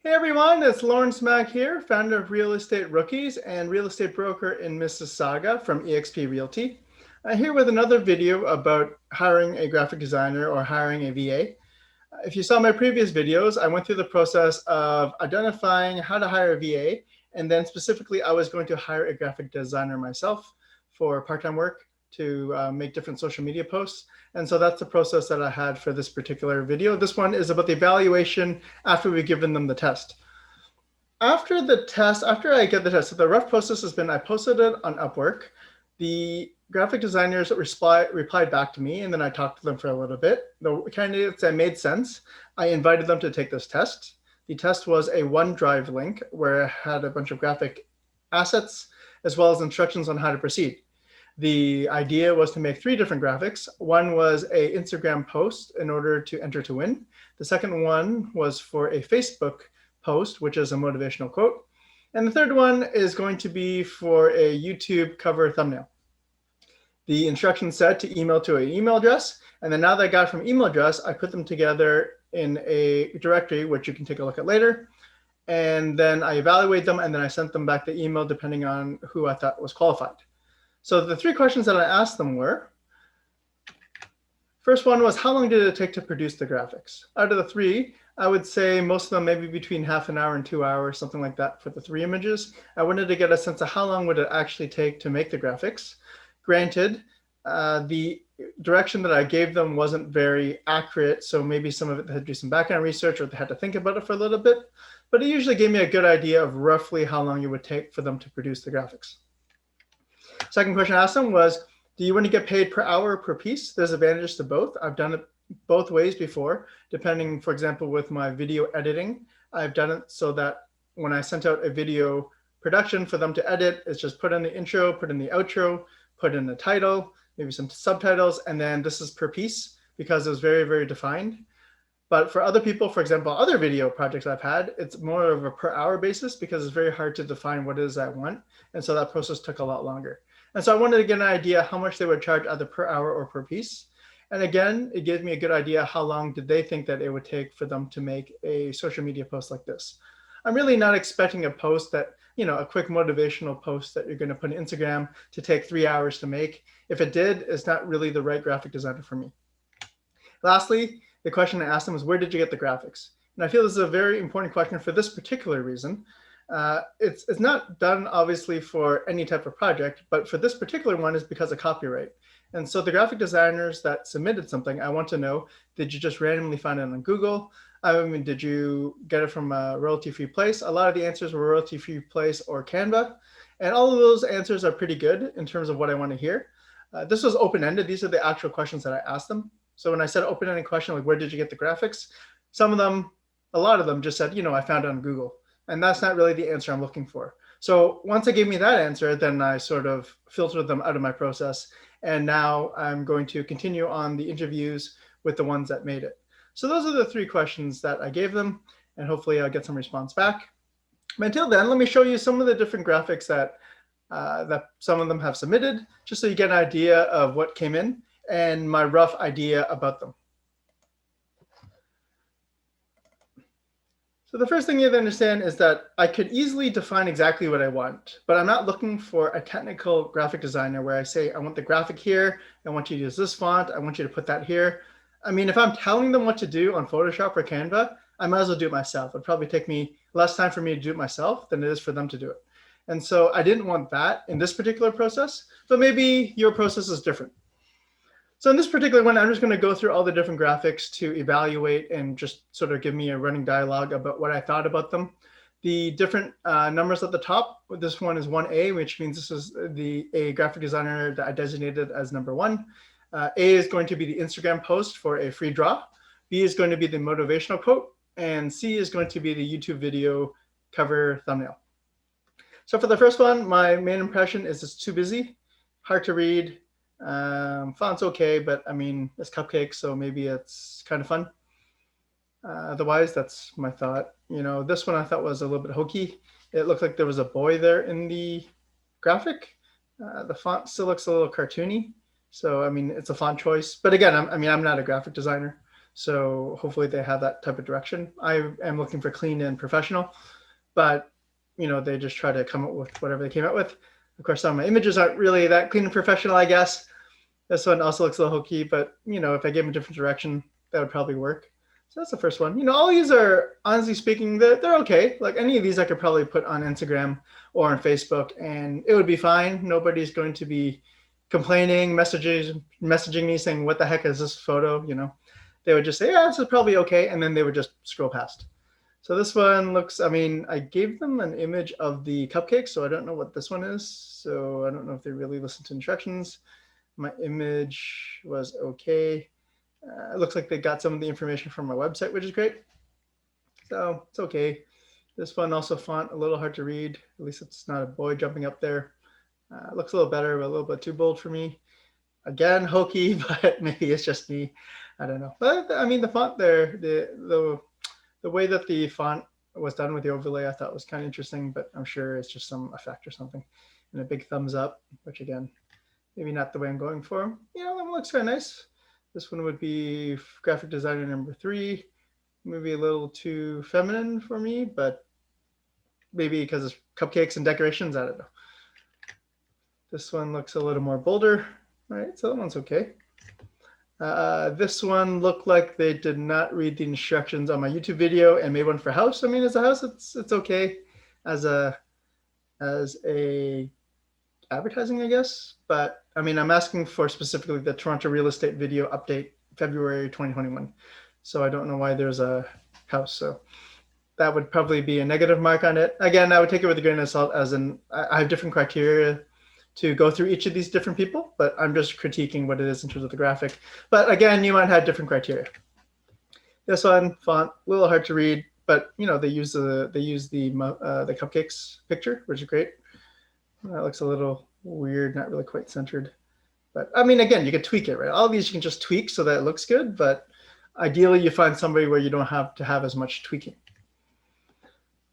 Hey everyone, it's Lawrence Mack here, founder of Real Estate Rookies and real estate broker in Mississauga from eXp Realty. I'm here with another video about hiring a graphic designer or hiring a VA. If you saw my previous videos, I went through the process of identifying how to hire a VA, and then specifically I was going to hire a graphic designer myself for part-time work to make different social media posts. And so that's the process that I had for this particular video. This one is about the evaluation after we've given them the test. After I get the test, so the rough process has been I posted it on Upwork. The graphic designers replied back to me, and then I talked to them for a little bit. The candidates that made sense, I invited them to take this test. The test was a OneDrive link where it had a bunch of graphic assets as well as instructions on how to proceed. The idea was to make 3 different graphics. One was an Instagram post in order to enter to win. The second one was for a Facebook post, which is a motivational quote. And the third one is going to be for a YouTube cover thumbnail. The instructions said to email to an email address. And then now that I got from email address, I put them together in a directory, which you can take a look at later. And then I evaluate them, and then I sent them back the email depending on who I thought was qualified. So the 3 questions that I asked them were, first one was, how long did it take to produce the graphics? Out of the 3, I would say most of them maybe between half an hour and 2 hours, something like that for the 3 images. I wanted to get a sense of how long would it actually take to make the graphics. Granted, the direction that I gave them wasn't very accurate, so maybe some of it they had to do some background research or they had to think about it for a little bit, but it usually gave me a good idea of roughly how long it would take for them to produce the graphics. Second question I asked them was, do you want to get paid per hour or per piece? There's advantages to both. I've done it both ways before, depending, for example, with my video editing. I've done it so that when I sent out a video production for them to edit, it's just put in the intro, put in the outro, put in the title, maybe some subtitles, and then this is per piece because it was very, very defined. But for other people, for example, other video projects I've had, it's more of a per hour basis because it's very hard to define what it is I want. And so that process took a lot longer. And so I wanted to get an idea how much they would charge either per hour or per piece. And again, it gave me a good idea how long did they think that it would take for them to make a social media post like this. I'm really not expecting a post that, a quick motivational post that you're going to put on Instagram to take 3 hours to make. If it did, it's not really the right graphic designer for me. Lastly, the question I asked them is, where did you get the graphics? And I feel this is a very important question for this particular reason. It's not done obviously for any type of project, but for this particular one is because of copyright. And so the graphic designers that submitted something, I want to know, did you just randomly find it on Google? I mean, did you get it from a royalty-free place? A lot of the answers were royalty-free place or Canva. And all of those answers are pretty good in terms of what I want to hear. This was open-ended. These are the actual questions that I asked them. So when I said open-ended question, like where did you get the graphics? A lot of them just said, I found it on Google. And that's not really the answer I'm looking for. So once they gave me that answer, then I sort of filtered them out of my process. And now I'm going to continue on the interviews with the ones that made it. So those are the 3 questions that I gave them, and hopefully I'll get some response back. But until then, let me show you some of the different graphics that some of them have submitted, just so you get an idea of what came in and my rough idea about them. So the first thing you have to understand is that I could easily define exactly what I want, but I'm not looking for a technical graphic designer where I say, I want the graphic here, I want you to use this font, I want you to put that here. I mean, if I'm telling them what to do on Photoshop or Canva, I might as well do it myself. It'd probably take me less time for me to do it myself than it is for them to do it. And so I didn't want that in this particular process, but maybe your process is different. So in this particular one, I'm just going to go through all the different graphics to evaluate and just sort of give me a running dialogue about what I thought about them. The different numbers at the top, this one is 1A, which means this is a graphic designer that I designated as number 1. A is going to be the Instagram post for a free draw. B is going to be the motivational quote. And C is going to be the YouTube video cover thumbnail. So for the first one, my main impression is it's too busy, hard to read. Font's okay, but I mean, it's cupcakes, so maybe it's kind of fun. Otherwise, that's my thought. This one I thought was a little bit hokey. It looked like there was a boy there in the graphic. The font still looks a little cartoony. So, I mean, it's a font choice. But again, I'm not a graphic designer. So hopefully they have that type of direction. I am looking for clean and professional, but they just try to come up with whatever they came up with. Of course, some of my images aren't really that clean and professional, I guess. This one also looks a little hokey, but if I gave them a different direction, that would probably work. So that's the first one. All these are, honestly speaking, they're okay. Like any of these I could probably put on Instagram or on Facebook and it would be fine. Nobody's going to be complaining, messaging me saying, what the heck is this photo? They would just say, yeah, this is probably okay. And then they would just scroll past. So this one looks, I gave them an image of the cupcake, so I don't know what this one is. So I don't know if they really listened to instructions. My image was okay. It looks like they got some of the information from my website, which is great. So it's okay. This one also font a little hard to read. At least it's not a boy jumping up there. It looks a little better, but a little bit too bold for me. Again, hokey, but maybe it's just me. I don't know. But the font there, the way that the font was done with the overlay, I thought was kind of interesting, but I'm sure it's just some effect or something. And a big thumbs up, which again, maybe not the way I'm going for. That one looks kind of nice. This one would be graphic designer number 3. Maybe a little too feminine for me, but maybe because it's cupcakes and decorations, I don't know. This one looks a little more bolder. All right, so that one's okay. This one looked like they did not read the instructions on my YouTube video and made one for house. As a house, it's okay as a advertising, I guess. But I'm asking for specifically the Toronto real estate video update February 2021. So I don't know why there's a house. So that would probably be a negative mark on it. Again, I would take it with a grain of salt, as in I have different criteria to go through each of these different people, but I'm just critiquing what it is in terms of the graphic. But again, you might have different criteria. This one, font, a little hard to read, but they use the cupcakes picture, which is great. That looks a little weird, not really quite centered. But again, you can tweak it, right? All these you can just tweak so that it looks good, but ideally you find somebody where you don't have to have as much tweaking.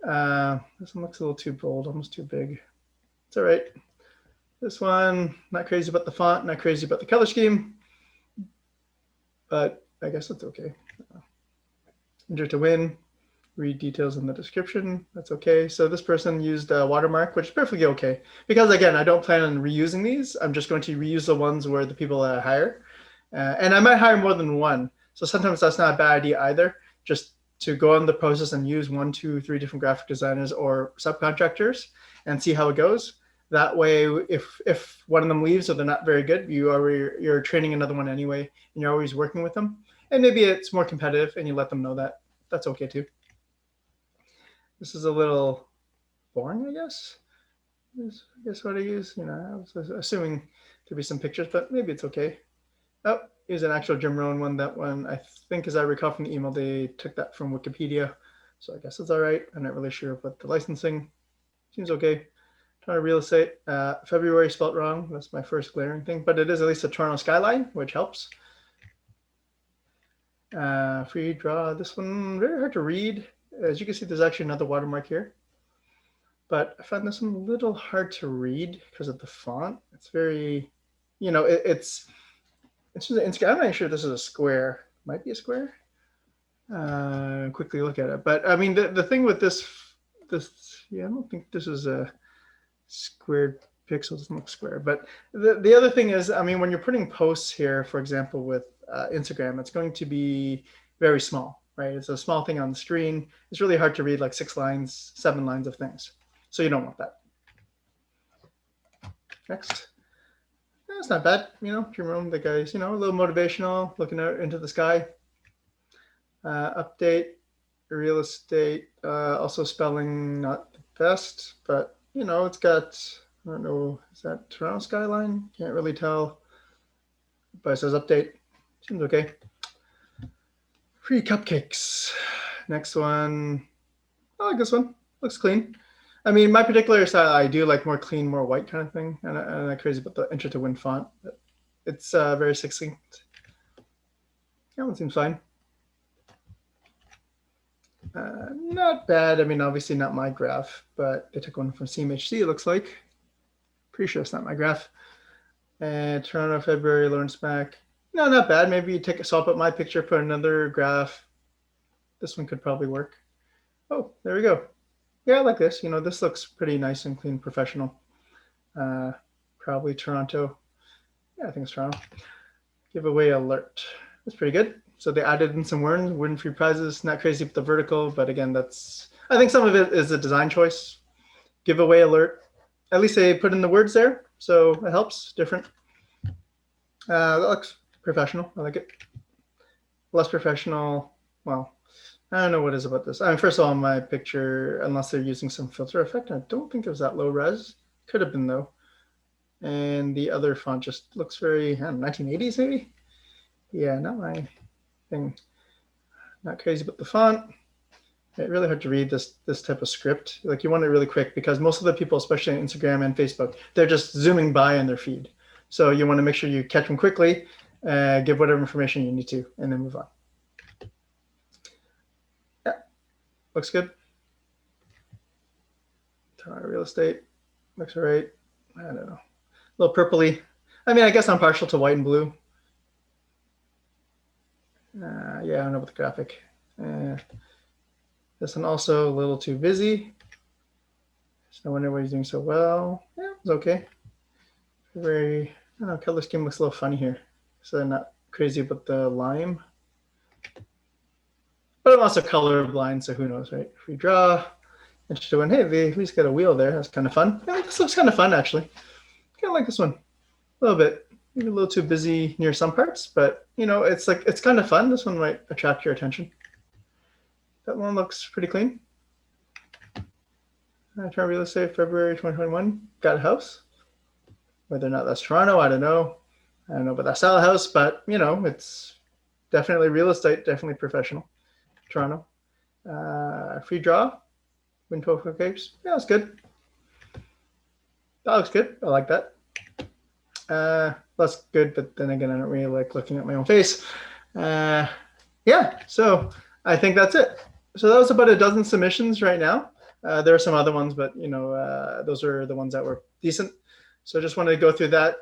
This one looks a little too bold, almost too big. It's all right. This one, not crazy about the font, not crazy about the color scheme, but I guess it's okay. Enter to win, read details in the description, that's okay. So this person used a watermark, which is perfectly okay. Because again, I don't plan on reusing these. I'm just going to reuse the ones where the people that I hire. And I might hire more than one. So sometimes that's not a bad idea either, just to go on the process and use 1, 2, 3 different graphic designers or subcontractors and see how it goes. That way, if one of them leaves or they're not very good, you're training another one anyway, and you're always working with them. And maybe it's more competitive, and you let them know that. That's okay too. This is a little boring, I guess. I guess what I use. I was assuming there'd be some pictures, but maybe it's okay. Oh, here's an actual Jim Rohn one. That one, I think, as I recall from the email, they took that from Wikipedia. So I guess it's all right. I'm not really sure about the licensing. Seems okay. Toronto real estate, February spelt wrong. That's my first glaring thing, but it is at least a Toronto skyline, which helps. Free draw, this one, very hard to read. As you can see, there's actually another watermark here, but I found this one a little hard to read because of the font. It's very, it's just I'm not sure this is a square. Might be a square. Quickly look at it, but the thing with this, yeah, I don't think this is a squared pixel. Doesn't look square, but the other thing is, when you're putting posts here, for example, with Instagram, it's going to be very small, right? It's a small thing on the screen. It's really hard to read like 6 lines, 7 lines of things. So you don't want that. Next. That's not bad, Jim Rohn, the guy's, a little motivational, looking out into the sky. Update, real estate, also spelling not the best, but it's got, I don't know, is that Toronto skyline? Can't really tell, but it says update. Seems okay. Free cupcakes. Next one. I like this one. Looks clean. My particular style, I do like more clean, more white kind of thing. And I'm not crazy about the Enter to Win font. But it's very succinct. That one seems fine. Not bad. Obviously not my graph, but they took one from CMHC, it looks like. Pretty sure it's not my graph. And Toronto, February, Lawrence Mac. No, not bad. Maybe you take a swap up my picture, put another graph. This one could probably work. Oh, there we go. Yeah, I like this. This looks pretty nice and clean, professional. Probably Toronto. Yeah, I think it's Toronto. Giveaway alert. That's pretty good. So they added in some win-free prizes. Not crazy with the vertical, but again, I think some of it is a design choice. Giveaway alert. At least they put in the words there, so it helps. Different. That looks professional. I like it. Less professional. Well, I don't know what is about this. I mean, first of all, my picture, unless they're using some filter effect, I don't think it was that low res. Could have been though. And the other font just looks very 1980s maybe. Yeah, not my thing. Not crazy about the font. It's really hard to read this type of script. Like you want it really quick because most of the people, especially on Instagram and Facebook, they're just zooming by in their feed. So you want to make sure you catch them quickly, give whatever information you need to, and then move on. Yeah, looks good. Toronto real estate looks all right. I don't know, a little purpley. I mean, I guess I'm partial to white and blue. Yeah, I don't know about the graphic. This one also a little too busy. So I wonder why he's doing so well. Yeah, it's okay. Very, I don't know, color scheme looks a little funny here. So I'm not crazy about the lime. But I'm also colorblind, so who knows, right? If we draw, interesting one. Hey, we at least got a wheel there. That's kind of fun. Yeah, this looks kind of fun, actually. Kind of like this one. A little bit. Maybe a little too busy near some parts, but it's kind of fun. This one might attract your attention. That one looks pretty clean. Toronto real estate, February 2021. Got a house. Whether or not that's Toronto, I don't know. I don't know about that style of house, but it's definitely real estate, definitely professional. Toronto. Free draw. Windpoke Capes. Yeah, that's good. That looks good. I like that. That's good, but then again, I don't really like looking at my own face. Yeah, so I think that's it. So that was about a dozen submissions right now. There are some other ones, but those are the ones that were decent. So just wanted to go through that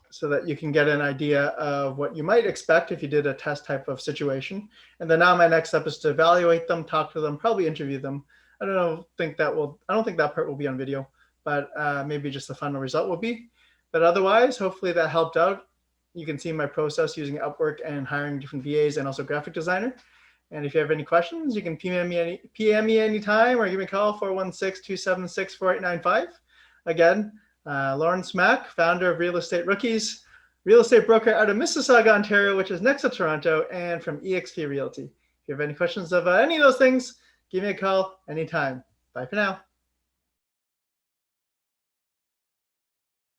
so that you can get an idea of what you might expect if you did a test type of situation. And then now my next step is to evaluate them, talk to them, probably interview them. I don't think that part will be on video, but maybe just the final result will be. But otherwise, hopefully that helped out. You can see my process using Upwork and hiring different VAs and also graphic designer. And if you have any questions, you can PM me anytime or give me a call, 416-276-4895. Again, Lawrence Mack, founder of Real Estate Rookies, real estate broker out of Mississauga, Ontario, which is next to Toronto, and from eXp Realty. If you have any questions of any of those things, give me a call anytime. Bye for now.